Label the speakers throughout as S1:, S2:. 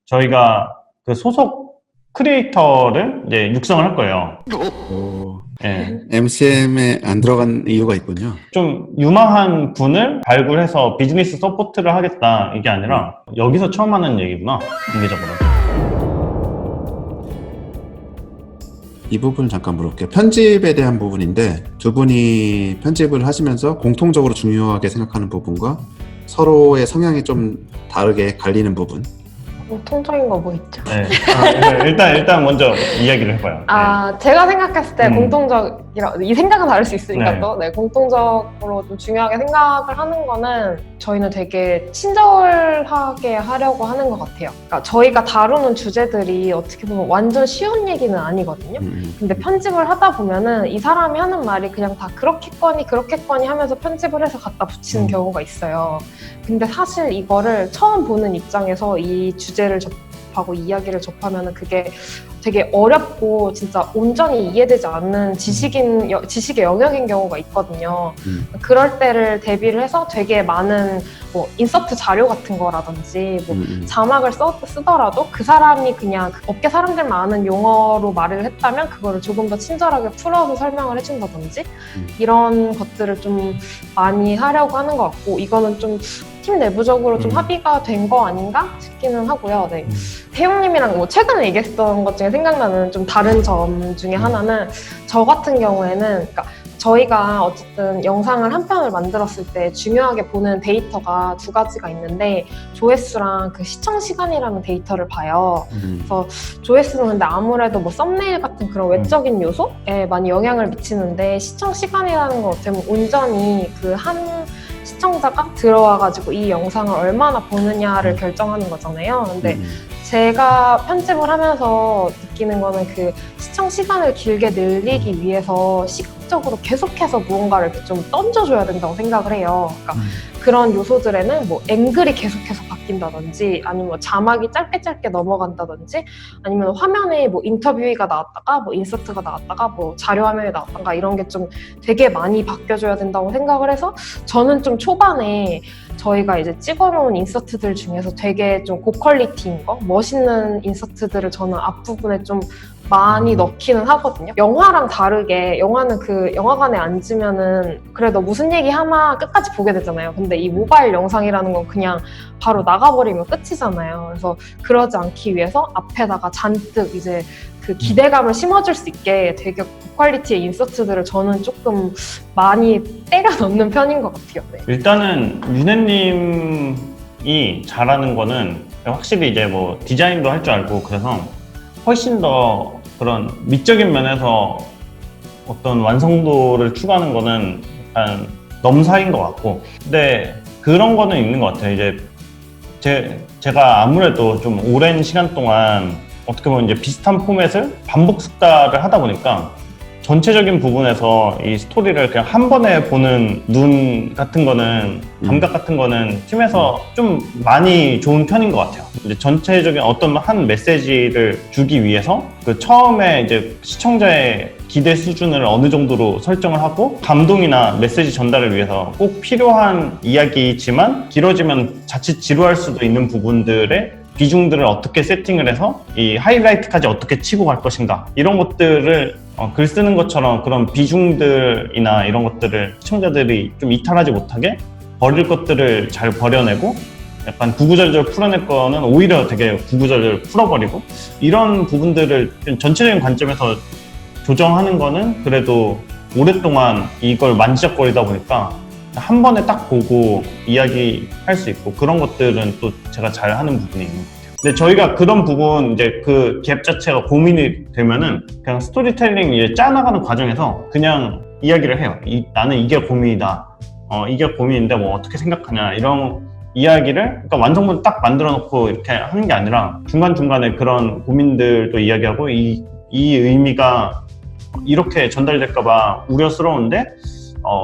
S1: 저희가 그 소속 크리에이터를 이제 육성을 할 거예요.
S2: 오,
S1: 예.
S2: MCM에 안 들어간 이유가 있군요.
S1: 좀 유망한 분을 발굴해서 비즈니스 서포트를 하겠다 이게 아니라 여기서 처음 하는 얘기구나, 공개적으로.
S2: 이 부분을 잠깐 물어볼게요. 편집에 대한 부분인데 두 분이 편집을 하시면서 공통적으로 중요하게 생각하는 부분과 서로의 성향이 좀 다르게 갈리는 부분.
S3: 공통적인 거 뭐 있죠?
S1: 네. 일단 먼저 이야기를 해봐요.
S3: 제가 생각했을 때
S1: 음.
S3: 이 생각은 다를 수 있으니까
S1: 네.
S3: 또, 공통적으로 좀 중요하게 생각을 하는 거는 저희는 되게 친절하게 하려고 하는 것 같아요. 그러니까 저희가 다루는 주제들이 어떻게 보면 완전 쉬운 얘기는 아니거든요. 근데 편집을 하다 보면은 이 사람이 하는 말이 그냥 다 그렇겠거니 하면서 편집을 해서 갖다 붙이는 경우가 있어요. 근데 사실 이거를 처음 보는 입장에서 이 주제를 접하고 이야기를 접하면은 그게 되게 어렵고 진짜 온전히 이해되지 않는 지식의 영역인 경우가 있거든요. 그럴 때를 대비를 해서 되게 많은 뭐 인서트 자료 같은 거라든지 뭐 자막을 쓰더라도 그 사람이 그냥 업계 사람들만 아는 용어로 말을 했다면 그거를 조금 더 친절하게 풀어서 설명을 해준다든지 이런 것들을 좀 많이 하려고 하는 것 같고, 이거는 좀 팀 내부적으로 좀 합의가 된 거 아닌가 싶기는 하고요. 네. 태용님이랑 뭐 최근에 얘기했던 것 중에 생각나는 좀 다른 점 중에 하나는, 저 같은 경우에는 그러니까 저희가 어쨌든 영상을 한 편을 만들었을 때 중요하게 보는 데이터가 두 가지가 있는데, 조회수랑 그 시청 시간이라는 데이터를 봐요. 그래서 조회수는 근데 아무래도 뭐 썸네일 같은 그런 외적인 요소에 많이 영향을 미치는데, 시청 시간이라는 건 어떻게 보면 온전히 그 한 시청자가 들어와가지고 이 영상을 얼마나 보느냐를 결정하는 거잖아요. 근데 제가 편집을 하면서 느끼는 거는 그 시청 시간을 길게 늘리기 위해서 시각적으로 계속해서 무언가를 이렇게 좀 던져줘야 된다고 생각을 해요. 그러니까 그런 요소들에는 뭐 앵글이 계속해서 바뀐다든지, 아니면 뭐 자막이 짧게 넘어간다든지, 아니면 화면에 뭐 인터뷰가 나왔다가 뭐 인서트가 나왔다가 뭐 자료 화면에 나왔다가 이런 게 좀 되게 많이 바뀌어줘야 된다고 생각을 해서, 저는 좀 초반에 저희가 이제 찍어놓은 인서트들 중에서 되게 좀 고퀄리티인 거, 멋있는 인서트들을 저는 앞부분에 좀 많이 넣기는 하거든요. 영화랑 다르게, 영화는 그 영화관에 앉으면은 그래도 무슨 얘기 하나 끝까지 보게 되잖아요. 근데 이 모바일 영상이라는 건 그냥 바로 나가버리면 끝이잖아요. 그래서 그러지 않기 위해서 앞에다가 잔뜩 이제 그 기대감을 심어줄 수 있게 되게 고퀄리티의 인서트들을 저는 조금 많이 때려 넣는 편인 것 같아요. 네.
S1: 일단은 윤혜님이 잘하는 거는 확실히 이제 뭐 디자인도 할 줄 알고, 그래서 훨씬 더 그런 미적인 면에서 어떤 완성도를 추구하는 거는 약간 넘사인 것 같고, 근데 그런 거는 있는 것 같아요. 이제 제가 아무래도 좀 오랜 시간 동안 어떻게 보면 이제 비슷한 포맷을 반복 습다를 하다 보니까 전체적인 부분에서 이 스토리를 그냥 한 번에 보는 눈 같은 거는, 감각 같은 거는 팀에서 좀 많이 좋은 편인 것 같아요. 이제 전체적인 어떤 한 메시지를 주기 위해서 그 처음에 이제 시청자의 기대 수준을 어느 정도로 설정을 하고, 감동이나 메시지 전달을 위해서 꼭 필요한 이야기지만 길어지면 자칫 지루할 수도 있는 부분들의 비중들을 어떻게 세팅을 해서 이 하이라이트까지 어떻게 치고 갈 것인가, 이런 것들을 글 쓰는 것처럼 그런 비중들이나 이런 것들을 시청자들이 좀 이탈하지 못하게 버릴 것들을 잘 버려내고, 약간 구구절절 풀어낼 거는 오히려 되게 구구절절 풀어버리고, 이런 부분들을 좀 전체적인 관점에서 조정하는 거는 그래도 오랫동안 이걸 만지작거리다 보니까 한 번에 딱 보고 이야기할 수 있고, 그런 것들은 또 제가 잘 하는 부분이 있는 것 같아요. 근데 저희가 그런 부분, 이제 그 갭 자체가 고민이 되면은 그냥 스토리텔링 이제 짜나가는 과정에서 그냥 이야기를 해요. 나는 이게 고민이다. 이게 고민인데 뭐 어떻게 생각하냐, 이런 이야기를, 그러니까 완성본 딱 만들어 놓고 이렇게 하는 게 아니라 중간중간에 그런 고민들도 이야기하고, 이 의미가 이렇게 전달될까봐 우려스러운데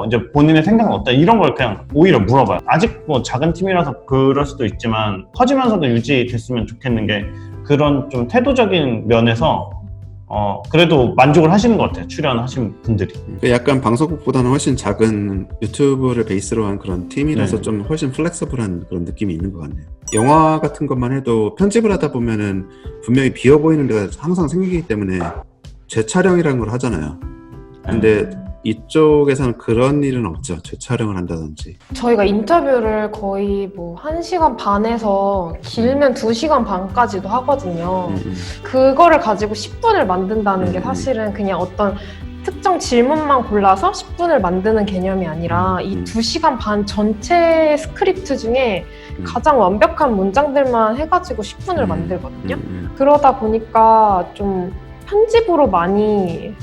S1: 이제 본인의 생각은 어떠냐, 이런 걸 그냥 오히려 물어봐요. 아직 뭐 작은 팀이라서 그럴 수도 있지만 커지면서도 유지됐으면 좋겠는 게, 그런 좀 태도적인 면에서 그래도 만족을 하시는 것 같아요. 출연하신 분들이.
S2: 약간 방송국보다는 훨씬 작은 유튜브를 베이스로 한 그런 팀이라서
S1: 네.
S2: 좀 훨씬 플렉서블한 그런 느낌이 있는 것 같네요. 영화 같은 것만 해도 편집을 하다 보면은 분명히 비어 보이는 데가 항상 생기기 때문에 재촬영이라는 걸 하잖아요. 근데 이쪽에서는 그런 일은 없죠. 재촬영을 한다든지.
S3: 저희가 인터뷰를 거의 뭐 1시간 반에서 길면 2시간 반까지도 하거든요. 그거를 가지고 10분을 만든다는 게 사실은 그냥 어떤 특정 질문만 골라서 10분을 만드는 개념이 아니라 이 2시간 반 전체 스크립트 중에 가장 완벽한 문장들만 해가지고 10분을 만들거든요. 그러다 보니까 좀 편집으로 많이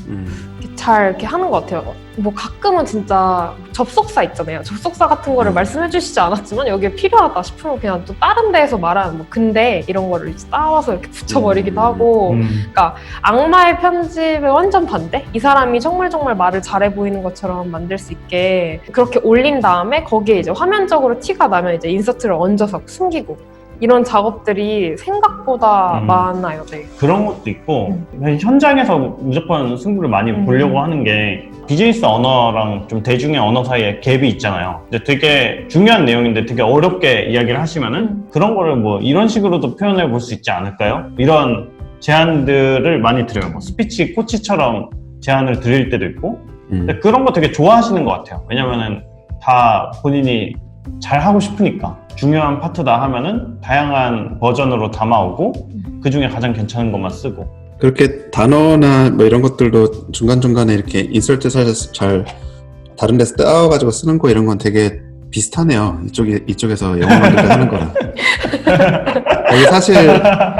S3: 잘 이렇게 하는 것 같아요. 뭐 가끔은 진짜 접속사 있잖아요. 접속사 같은 거를 말씀해 주시지 않았지만 여기에 필요하다 싶으면 그냥 또 다른 데에서 말하는 뭐 근데 이런 거를 이제 따와서 이렇게 붙여버리기도 하고 그러니까 악마의 편집의 완전 반대? 이 사람이 정말 말을 잘해 보이는 것처럼 만들 수 있게 그렇게 올린 다음에 거기에 이제 화면적으로 티가 나면 이제 인서트를 얹어서 숨기고 이런 작업들이 생각보다 많아요. 네.
S1: 그런 것도 있고 현장에서 무조건 승부를 많이 보려고 하는 게 비즈니스 언어랑 좀 대중의 언어 사이에 갭이 있잖아요. 근데 되게 중요한 내용인데 되게 어렵게 이야기를 하시면은 그런 거를 뭐 이런 식으로도 표현해 볼 수 있지 않을까요? 이런 제안들을 많이 드려요. 뭐 스피치 코치처럼 제안을 드릴 때도 있고 근데 그런 거 되게 좋아하시는 것 같아요. 왜냐면은 다 본인이 잘 하고 싶으니까 중요한 파트다 하면은 다양한 버전으로 담아오고 그 중에 가장 괜찮은 것만 쓰고
S2: 그렇게 단어나 뭐 이런 것들도 중간중간에 이렇게 인설트 잘 다른 데서 따와가지고 쓰는 거 이런 건 되게 비슷하네요. 이쪽에서 영어 만들 때 하는 거랑. 여기 사실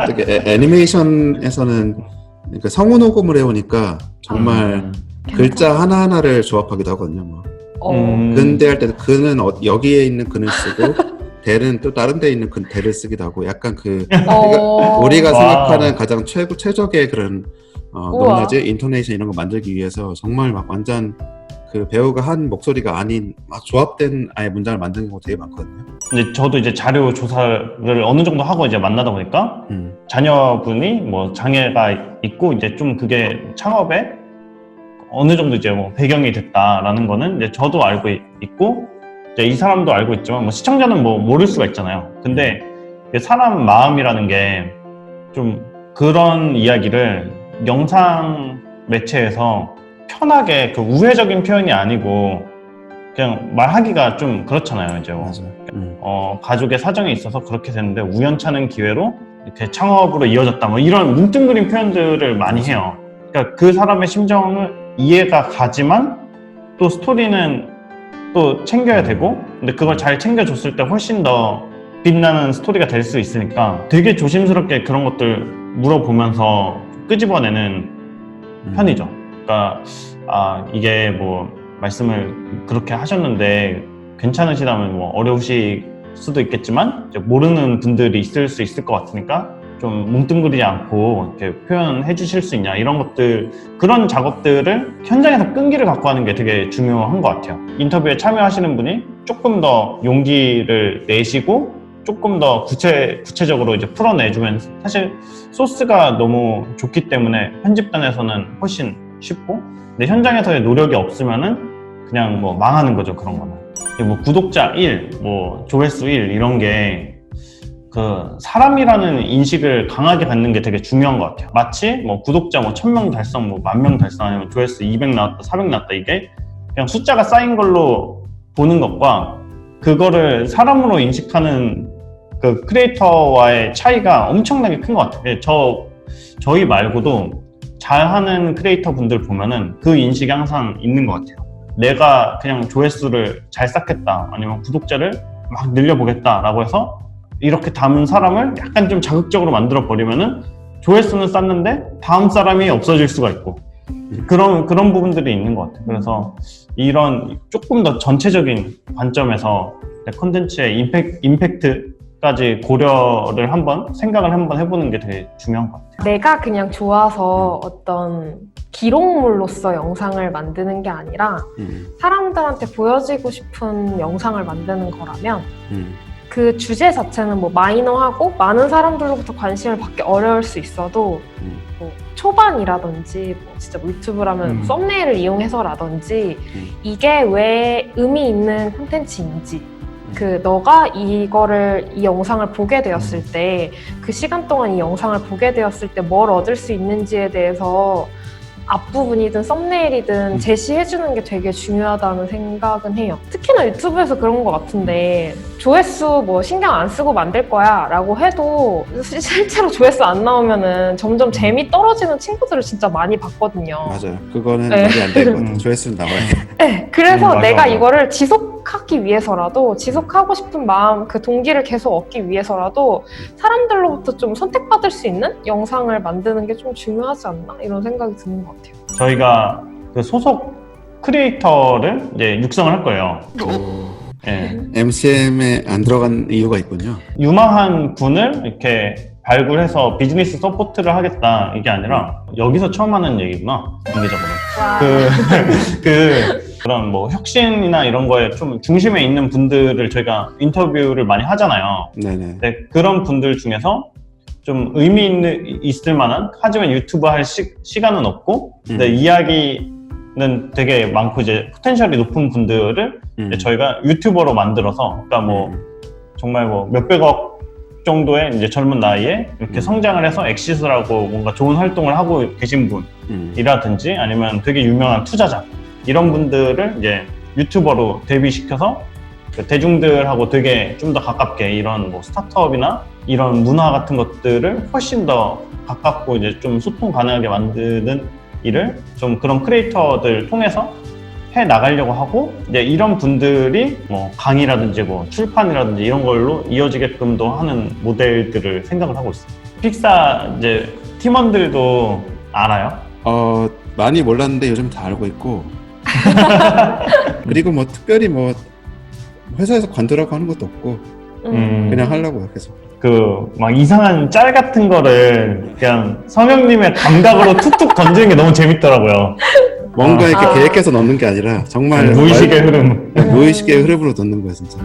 S2: 되게 애니메이션에서는 그러니까 성우 녹음을 해오니까 정말 글자 하나하나를 조합하기도 하거든요. 뭐. 근대 할 때도 그는 여기에 있는 그는 쓰고 대는 또 다른 데에 있는 그 대를 쓰기도 하고 약간 우리가 생각하는 가장 최적의 그런 높낮이 인토네이션 이런 거 만들기 위해서 정말 막 완전 그 배우가 한 목소리가 아닌 막 조합된 아예 문장을 만드는 경우가 되게 많거든요.
S1: 근데 저도 이제 자료 조사를 어느 정도 하고 이제 만나다 보니까 자녀분이 뭐 장애가 있고 이제 좀 그게 창업에 어느 정도 이제 뭐 배경이 됐다라는 거는 이제 저도 알고 있고 이제 이 사람도 알고 있지만 뭐 시청자는 뭐 모를 수가 있잖아요. 근데 사람 마음이라는 게 좀 그런 이야기를 영상 매체에서 편하게 그 우회적인 표현이 아니고 그냥 말하기가 좀 그렇잖아요. 이제
S2: 맞아요.
S1: 가족의 사정이 있어서 그렇게 됐는데 우연찮은 기회로 이렇게 창업으로 이어졌다. 뭐 이런 뭉뚱그린 표현들을 많이 해요. 그러니까 그 사람의 심정을 이해가 가지만 또 스토리는 또 챙겨야 되고 근데 그걸 잘 챙겨줬을 때 훨씬 더 빛나는 스토리가 될 수 있으니까 되게 조심스럽게 그런 것들 물어보면서 끄집어내는 편이죠. 그러니까 이게 뭐 말씀을 그렇게 하셨는데 괜찮으시다면 뭐 어려우실 수도 있겠지만 이제 모르는 분들이 있을 수 있을 것 같으니까 좀 뭉뚱그리지 않고 이렇게 표현해 주실 수 있냐 이런 것들 그런 작업들을 현장에서 끈기를 갖고 하는 게 되게 중요한 것 같아요. 인터뷰에 참여하시는 분이 조금 더 용기를 내시고 조금 더 구체적으로 이제 풀어내주면 사실 소스가 너무 좋기 때문에 편집단에서는 훨씬 쉽고 근데 현장에서의 노력이 없으면은 그냥 뭐 망하는 거죠. 그런 거는 뭐 구독자 1, 뭐 조회수 1 이런 게 그 사람이라는 인식을 강하게 갖는 게 되게 중요한 것 같아요. 마치 뭐 구독자 뭐 1000명 달성, 뭐 10,000명 달성 아니면 조회수 200 나왔다, 400 나왔다 이게 그냥 숫자가 쌓인 걸로 보는 것과 그거를 사람으로 인식하는 그 크리에이터와의 차이가 엄청나게 큰 것 같아요. 저희 말고도 잘하는 크리에이터 분들 보면은 그 인식이 항상 있는 것 같아요. 내가 그냥 조회수를 잘 쌓겠다 아니면 구독자를 막 늘려보겠다라고 해서 이렇게 담은 사람을 약간 좀 자극적으로 만들어 버리면은 조회수는 쌓는데 다음 사람이 없어질 수가 있고 그런 부분들이 있는 것 같아요. 그래서 이런 조금 더 전체적인 관점에서 콘텐츠의 임팩트까지 고려를 생각을 한번 해보는 게 되게 중요한 것 같아요.
S3: 내가 그냥 좋아서 어떤 기록물로서 영상을 만드는 게 아니라 사람들한테 보여지고 싶은 영상을 만드는 거라면 그 주제 자체는 뭐 마이너하고 많은 사람들로부터 관심을 받기 어려울 수 있어도 뭐 초반이라든지 뭐 진짜 뭐 유튜브라면 썸네일을 이용해서라든지 이게 왜 의미 있는 콘텐츠인지 그 너가 이 영상을 보게 되었을 때 그 시간 동안 이 영상을 보게 되었을 때 뭘 얻을 수 있는지에 대해서 앞부분이든 썸네일이든 제시해주는 게 되게 중요하다는 생각은 해요. 특히나 유튜브에서 그런 것 같은데 조회수 뭐 신경 안 쓰고 만들 거야 라고 해도 실제로 조회수 안 나오면은 점점 재미 떨어지는 친구들을 진짜 많이 봤거든요.
S2: 맞아요. 그거는
S3: 네.
S2: 말이 안 될 것 같아요. 조회수는 나와야 돼.
S3: 네, 그래서
S1: 맞아,
S3: 내가
S1: 맞아.
S3: 이거를 지속하기 위해서라도 지속하고 싶은 마음, 그 동기를 계속 얻기 위해서라도 사람들로부터 좀 선택받을 수 있는 영상을 만드는 게 좀 중요하지 않나 이런 생각이 드는 것 같아요.
S1: 저희가 그 소속 크리에이터를 이제 육성을 할 거예요. 예.
S2: MCM에 안 들어간 이유가 있군요.
S1: 유망한 분을 이렇게 발굴해서 비즈니스 서포트를 하겠다 이게 아니라 여기서 처음 하는 얘기구나 공개적으로.
S3: 와.
S1: 그런 뭐 혁신이나 이런 거에 좀 중심에 있는 분들을 저희가 인터뷰를 많이 하잖아요.
S2: 네네.
S1: 근데 그런 분들 중에서 좀 있을 만한, 하지만 유튜브 할 시간은 없고, 근데 이야기는 되게 많고 이제 포텐셜이 높은 분들을 이제 저희가 유튜버로 만들어서, 그러니까 뭐 정말 뭐 몇백억 정도의 이제 젊은 나이에 이렇게 성장을 해서 엑시스를 하고 뭔가 좋은 활동을 하고 계신 분이라든지 아니면 되게 유명한 투자자 이런 분들을 이제 유튜버로 데뷔시켜서 대중들하고 되게 좀 더 가깝게 이런 뭐 스타트업이나 이런 문화 같은 것들을 훨씬 더 가깝고 이제 좀 소통 가능하게 만드는 일을 좀 그런 크리에이터들 통해서 해 나가려고 하고, 이제 이런 분들이 뭐 강의라든지 뭐 출판이라든지 이런 걸로 이어지게끔도 하는 모델들을 생각을 하고 있어요. 픽사 이제 팀원들도 알아요?
S2: 많이 몰랐는데 요즘 다 알고 있고 그리고 뭐 특별히 뭐 회사에서 관두라고 하는 것도 없고 그냥 하려고요 계속.
S1: 그 막 이상한 짤 같은 거를 그냥 성형님의 감각으로 툭툭 던지는 게 너무 재밌더라고요.
S2: 뭔가 이렇게 계획해서 넣는 게 아니라 정말
S1: 무의식의 흐름.
S2: 무의식의 흐름으로 넣는 거예요 진짜.